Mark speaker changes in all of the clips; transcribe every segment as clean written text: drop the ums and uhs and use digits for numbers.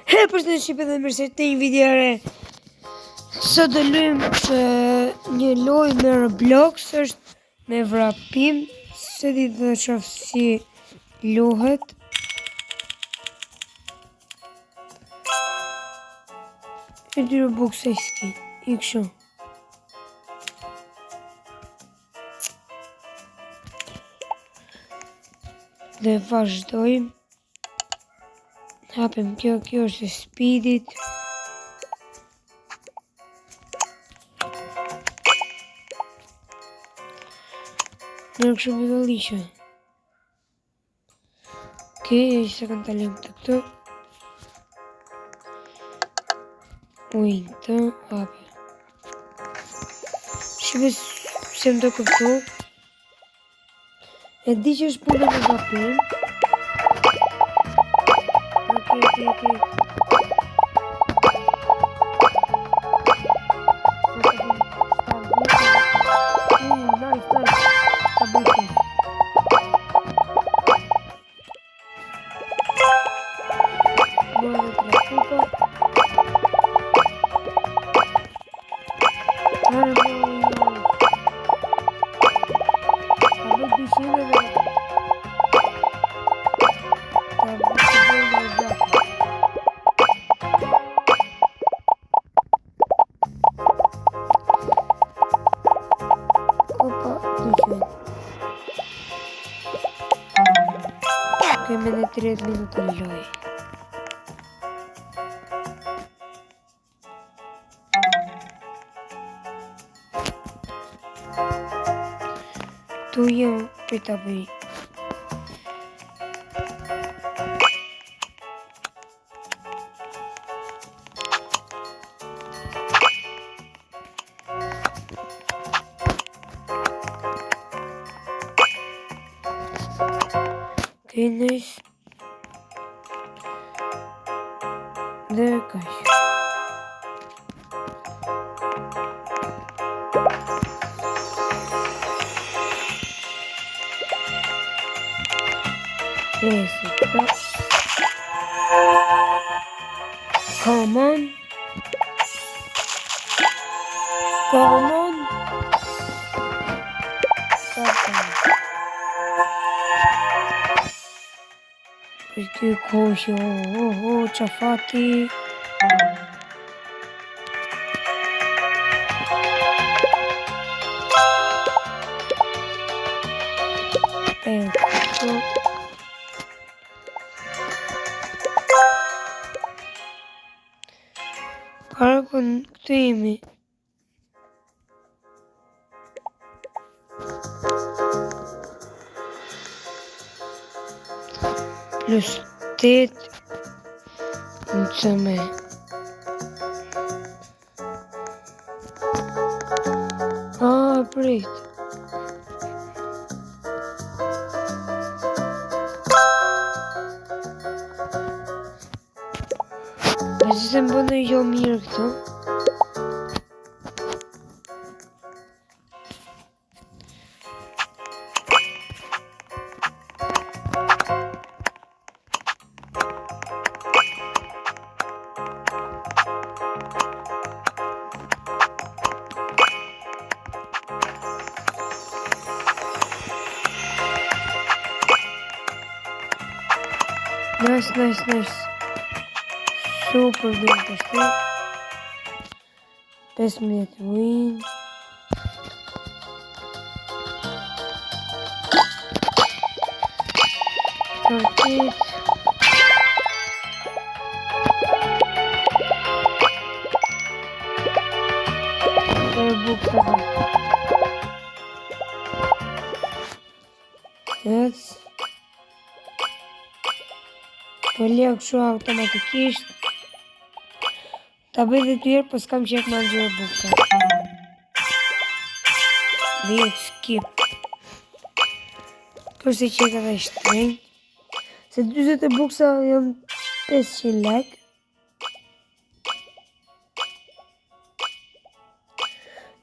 Speaker 1: He, përshëndetje shqipe dhe mirë se të një videore. Sot do luajmë një lojë me Roblox, është me vrapim. Se di të shoh si luhet. E dy Robux e skin, i kështu. Dhe vazhdojmë. Hapim kjo është e speedit. Në kështu me do lishe. Okej, se kanë talim të këto. Ujnë të hape. Shqipe se më do këptu. E di që është punë me vrapim. Okay. Me në 30 minutë në lojë. Tu jem për të bëj. Nice. Dhe kaq. Come on. Perché coso, ci ha fatti. Ecco. Guarda con temi. Plus 8 insomma great. Jestem będę ją mirknął. Nice. Super good pasti. 5 minute win. Perfect. That's Pëllja kështu automatikisht. Ta bëj dhe tjerë, po s'kam qef ma në gjërë buksa. Dhe jetë skip. Kërse qeka dhe shtrenjë. Se 20 buksa jam 500 like.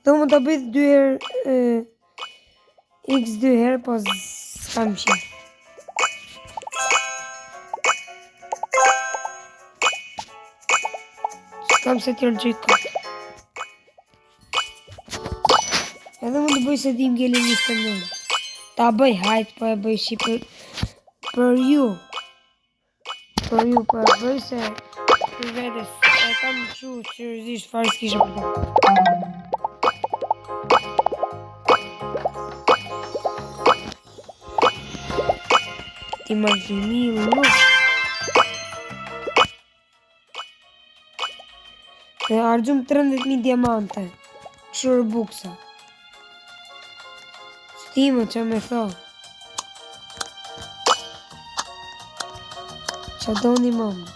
Speaker 1: Do më ta bëj 2 herë x 2 herë, po s'kam qef. Kam se tjërë gjykot. Edhe mund të bëj se dim gjeli 29. Ta bëj hajt, po e bëj shi për ju. Për ju po e bëj se për vetes e kam shu seriozisht fare s'kisha për të. Ti marrë 2.000 nuk. Ne argjum 13.000 diamante. Kështu buksa. Stimo që me tho. Që doni mamë.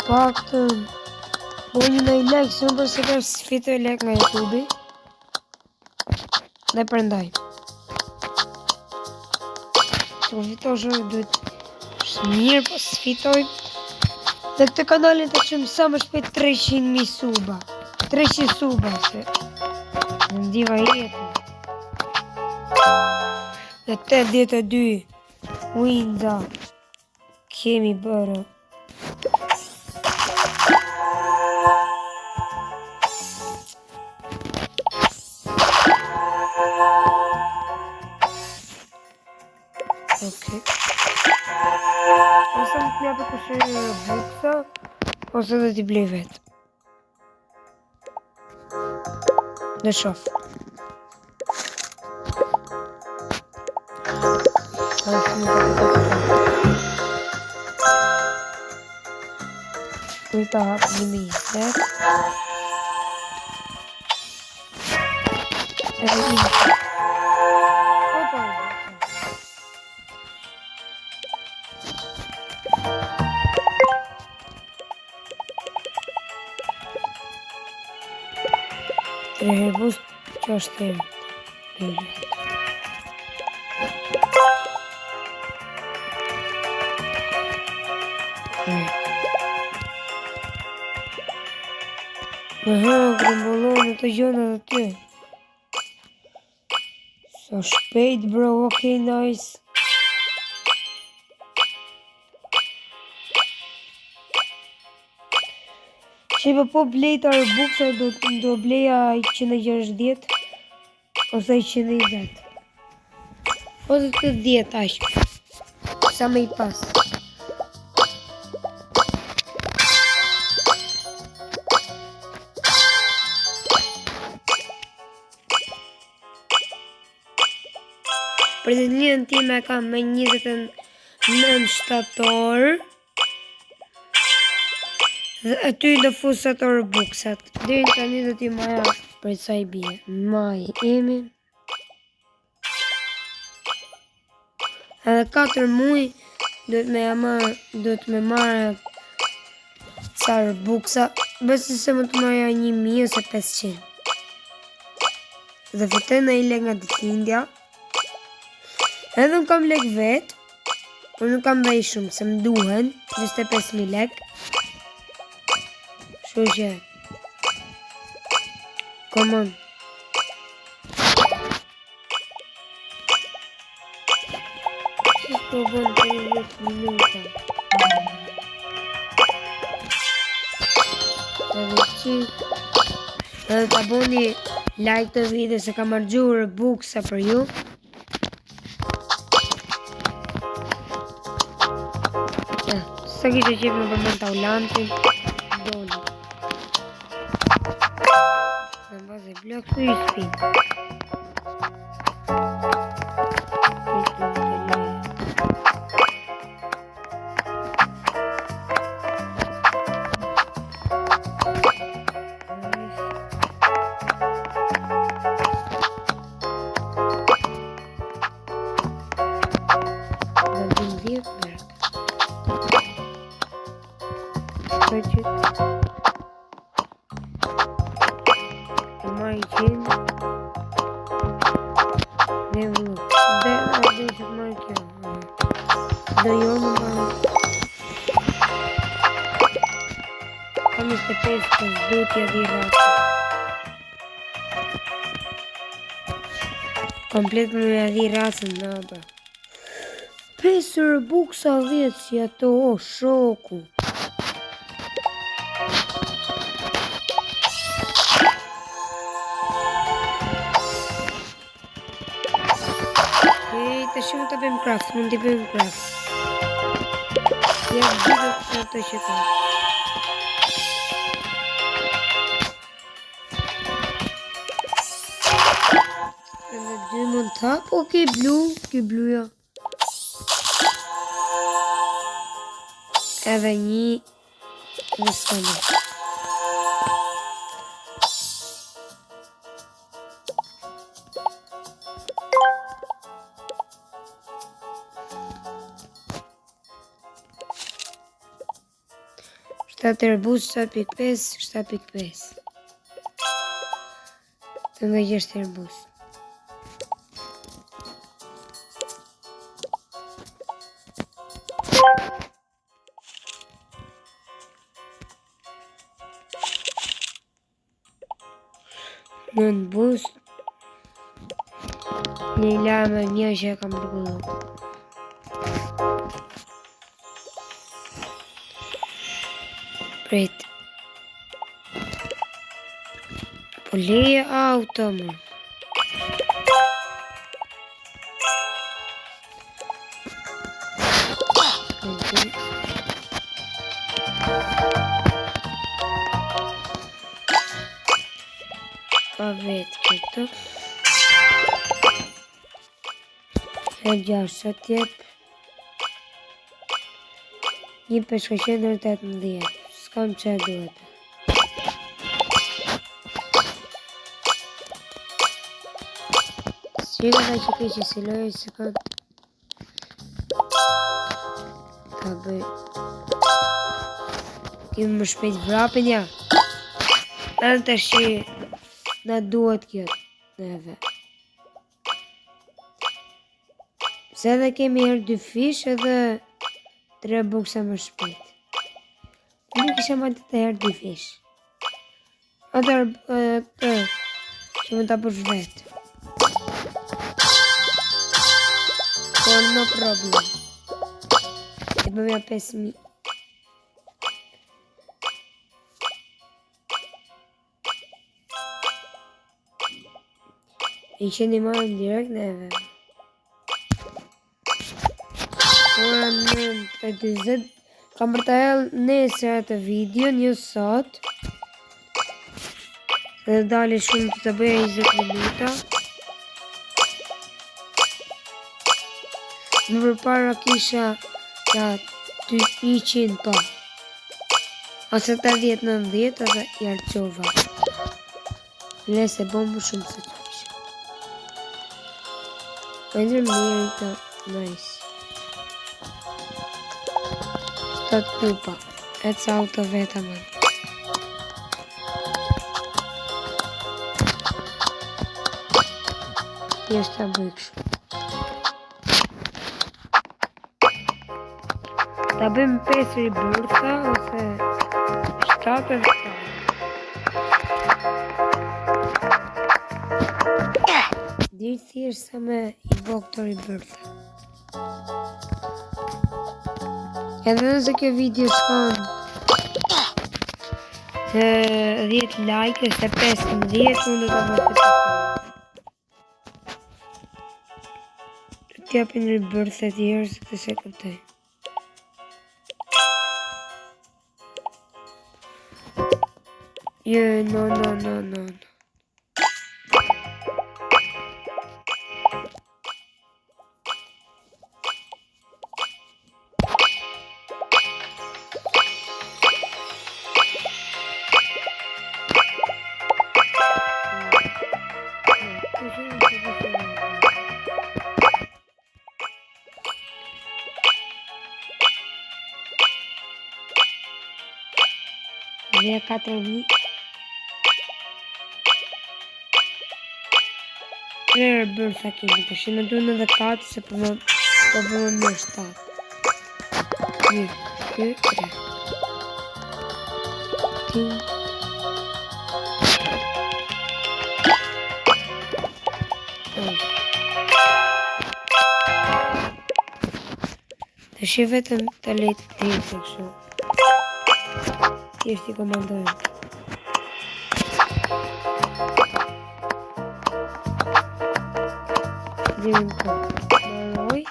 Speaker 1: Paktën. Bojnë në i like, së më përse kërë si fitoj like nga YouTube. Dhe përndaj. Së më fitoj shumë duhet shë mirë, po së fitoj. Dhe këtë kanalin të qëmë sa më shpejt 300.000 suba. 300 suba, se në ndiva jetën. Dhe 82 Winda kemi bërë. Okej. Ose më të mja për këshërë buksa, ose dhe t'i blej vetë. Dhe shof. Uj ta hapë një me jetë. Edhe një. Rebus që është e vetë. Aha, grëmbullonë të gjona dhe ty. So shpejt bro, okej, nice. Shqipa po blej të arbuksa do bleja 160 ose 120 ose të 10 ashtë sa me I pas. Për të njën time kam me 29 shtator. Dhe aty do fusat orë buksat. Dhe në tani do t'i maja për sa I bje. Maj imi. Edhe 4 muj do t'me marrë sarë buksa. Besi se më t'maja 1.000 ose 500. Dhe fitën e I lek nga ditëlindja. Edhe nuk kam lek vetë. Por nuk kam bej shumë se më duhen 25.000 lek. Shushe. Come on. Si s'po bon 30 minuta. Edhe ta boni like të video se kam argjur buksa për ju. Sa kishe qef në përmën të ulantin. Doli. Në bazë blok të I spin. Kam 25 për zdutja dhe rata. Komplet me adhi rasën në abra. 5 buksa 10 si ato, o shoku. Të shumë të bëjmë craft, mund të bëjmë craft. Ja gjithë të të që ka. Edhe 2 mund të hapë, oke, bluja. Edhe 1 në s'këmë. Shtatë erbus, 7.5, 7.5. Të nga gjeshtë erbus. Në bus. Një lame një që e kam përgullu. Prit. Po leje auto më. Ka vetë këto. E gjashtë tjep. Një peshka qendër 18. S'kam që e duhet. Si ka që ke që si lojë se kam. Ta bëj. Kemi më shpejt vrapin ja. Në të shi. Na duhet kjo. Neve. Se edhe kemi herë 2 fish edhe 3 buksa më shpejt. Nuk isha ma të herë 2 fish. Atër që më ta përsh vetë. Por no problem. E bëmja 5.000. I që një marë në direkt neve. Ora 9:20. Kam për të helë nesër atë video, një sot. Dhe dali shumë të bëja 20 minuta. Më përpara kisha ta 100 pa. Ose 80-90 edhe i arqova. Lese bombë shumë se të kisha. Po ndër mirë të nice. 7 pupa. E ca auto veta më. Jeshtë të bëjkëshu. Ta bëjmë 5 ribërtha ose 7 e 7. Dirë thjesht sa me i bo këto ribërtha. Edhe nëse kjo video shkon 10 like ose 15, unë do të vërtet të t'japin rebirth e tjerë se të se këptej. No. Dhe 4.000. Tre bërtha kemi të shi në dunë edhe 4 se po më mirë 7. 1, 2, 3. ting. Të shi vetëm të lejtë të hirë të kështu. Tjeshtë i komandojnë. Dhirin të maroj.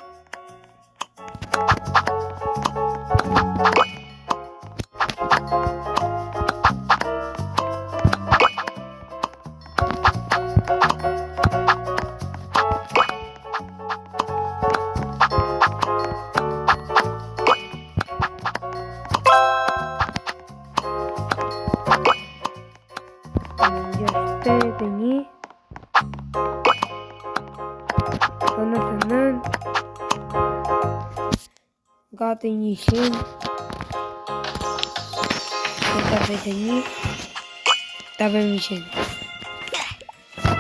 Speaker 1: Gati 100. Ta vete 1. Ta vem 100.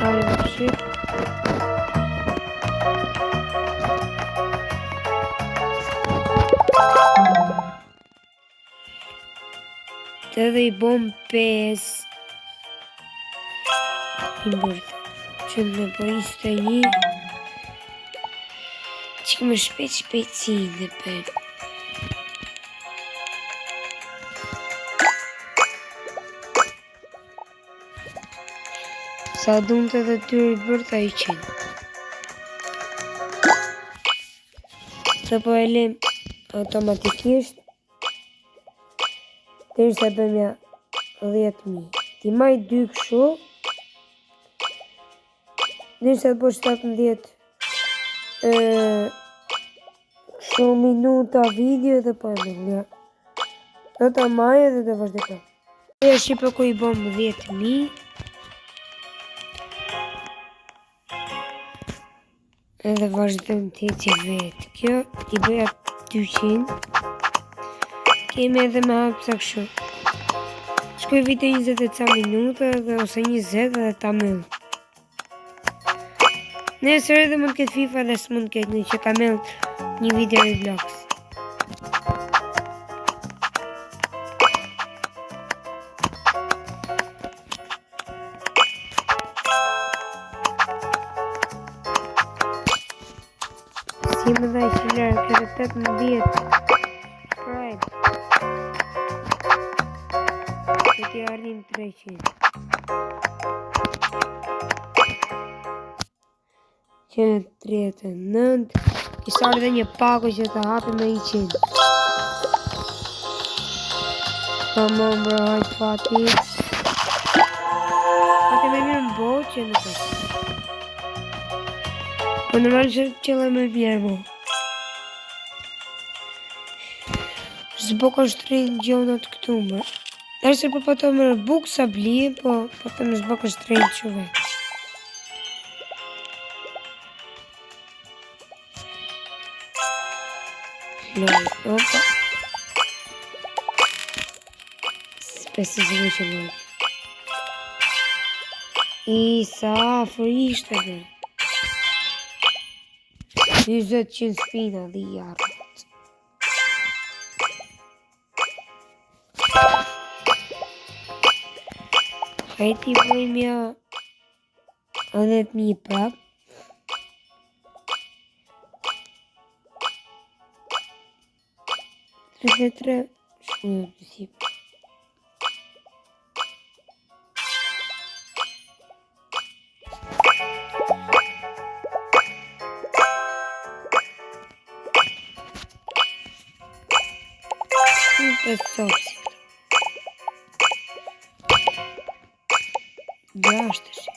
Speaker 1: Ajde shit. Të dhe i bom 5. I bërtë. Që në përiste 1. Që më shpejtësi dhe për. Sa dhënë të dhe tyri bërta i 100. Të po e lem automatikisht. Të ishte e bëmja 10.000. Ti maj 2 këshu. Në ishte të po 17 këshu minuta video dhe po e bëmja. Në të maj edhe dhe vazhdeta. E shqipe ku i bom 10.000. Edhe vazhdojmë të eci vetë. Kjo i bëja 200. Kemi edhe me hapë sa këshu. Shkoj video 20 e ca minuta dhe ose 20 dhe ta mëllë. Nesër edhe mund këtë FIFA dhe së mund këtë një që ka mëllë një video i vlogs. Si më dhe i shilërë këtë 18 subscribe. Që ti ardim 300. Që 39. I sarë dhe një pako që të hapi me 100. Come on bro, hajtë fati. Fati me mirë më bo që në të. Po normal që qëllë me mirë mo. Zbo kështrin gjonat këtu më. Nërse për po të më buk sa blije, po të më zbo kështrin që vetë. Loj, opa. Spesi zhë që loj. I sa afër ishte dhe. 20 spina dhe i arët. Hajti bëjmë ja 10.000 prap. Dhe 3 shkujë të sipë. Për sopsi. 6 të shi.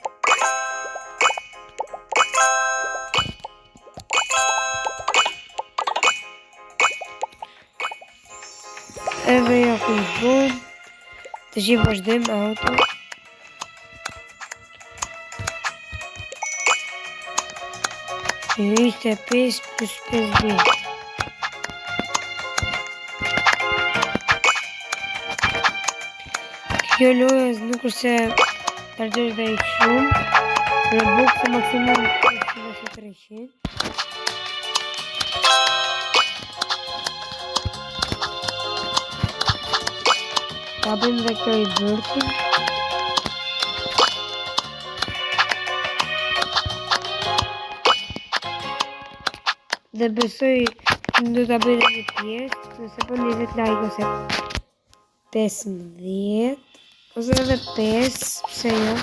Speaker 1: Edhe ja ku i bom. Të shi vazhdojmë auto. Që ishte 5 plus 5 vjetë. Kjo loja nuk është se tërgjësh dhe i shumë. Në bukë se maksimum 300. Ta bëjmë dhe këto i bërtin. Dhe besoj do ta bëjmë një pjesë, nëse po 20 like ose 15 ose edhe 5, pse jo?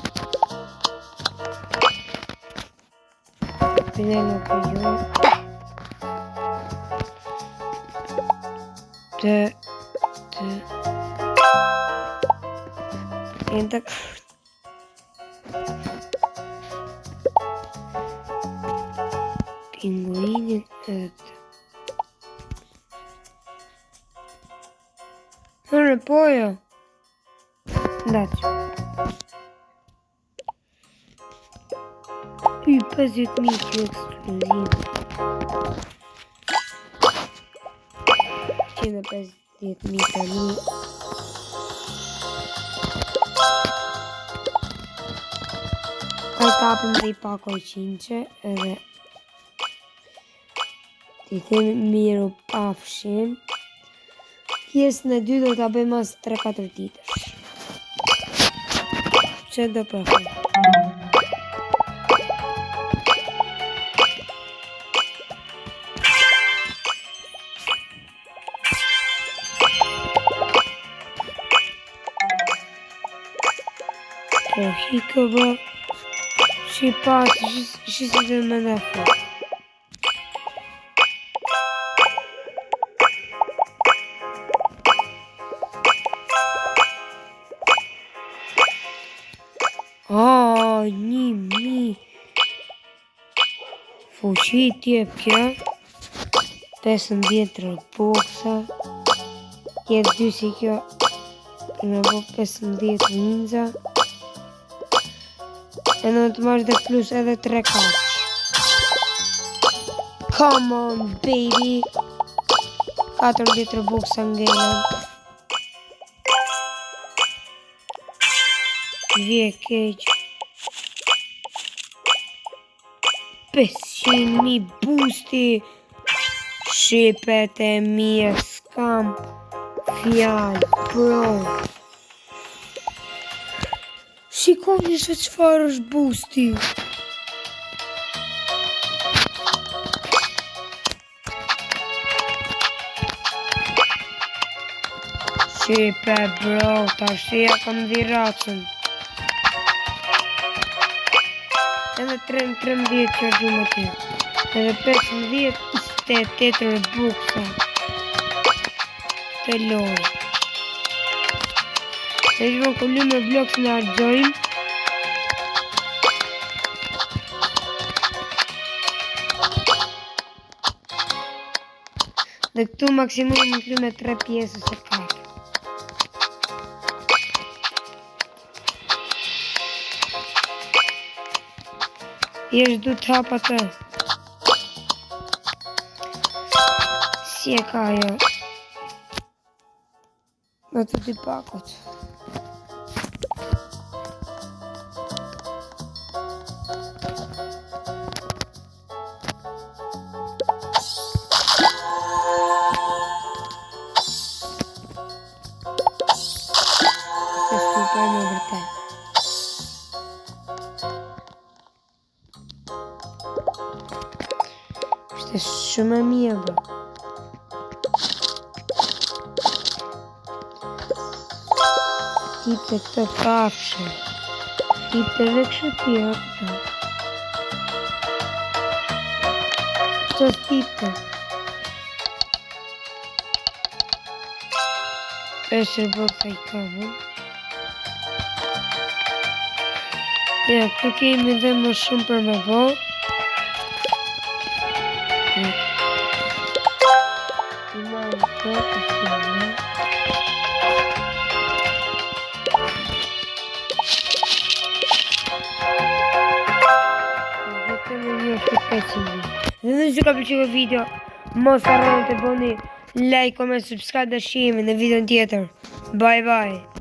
Speaker 1: Pile nuk e jo. Entak. Pinguinin edhe të. Hërë, pojo. Ndatë. I 50.000 që ekskluziv. 150.000 tani. Kaj tapim dhe i pako i qinqe edhe ti themi miru pafshim. Pjesën e 2 do t'a bëjmë mas 3-4 ditësh. Që do përfëm? Po hiko bë. Shi pas, shi si të më në fërë. Një fuqi tjep kjo 15 rëboksa tjetë 2 si kjo rëbok 15 ninja e në të marrë dhe plus edhe 3 kaç. Come on baby 14 rëboksa ngejnë vje keq 500.000 boosti shipet e mirë s'kam fjallë bro shikoni se qëfar është boosti shipet bro tashia kam dhiracën edhe 13 që gjumë të edhe 15 8 rëbuksa të lojë e shmo këllu me blok në argjojmë dhe këtu maksimum në këllu me 3 pjesës e 4 Jesh du të hapa të si e ka jo në të dy pakot e super në vërtet është shumë e mirë bro Tipte këtë kafshë Tipte dhe kështë tjera Këtë tipte Esër bërë i kamë Ja, këtu kemi dhe më shumë për me bërë Dhe nëse ju ka pëlqyer video, mos harroni të bëni like, comment, subscribe dhe shihemi në video tjetër. Bye bye.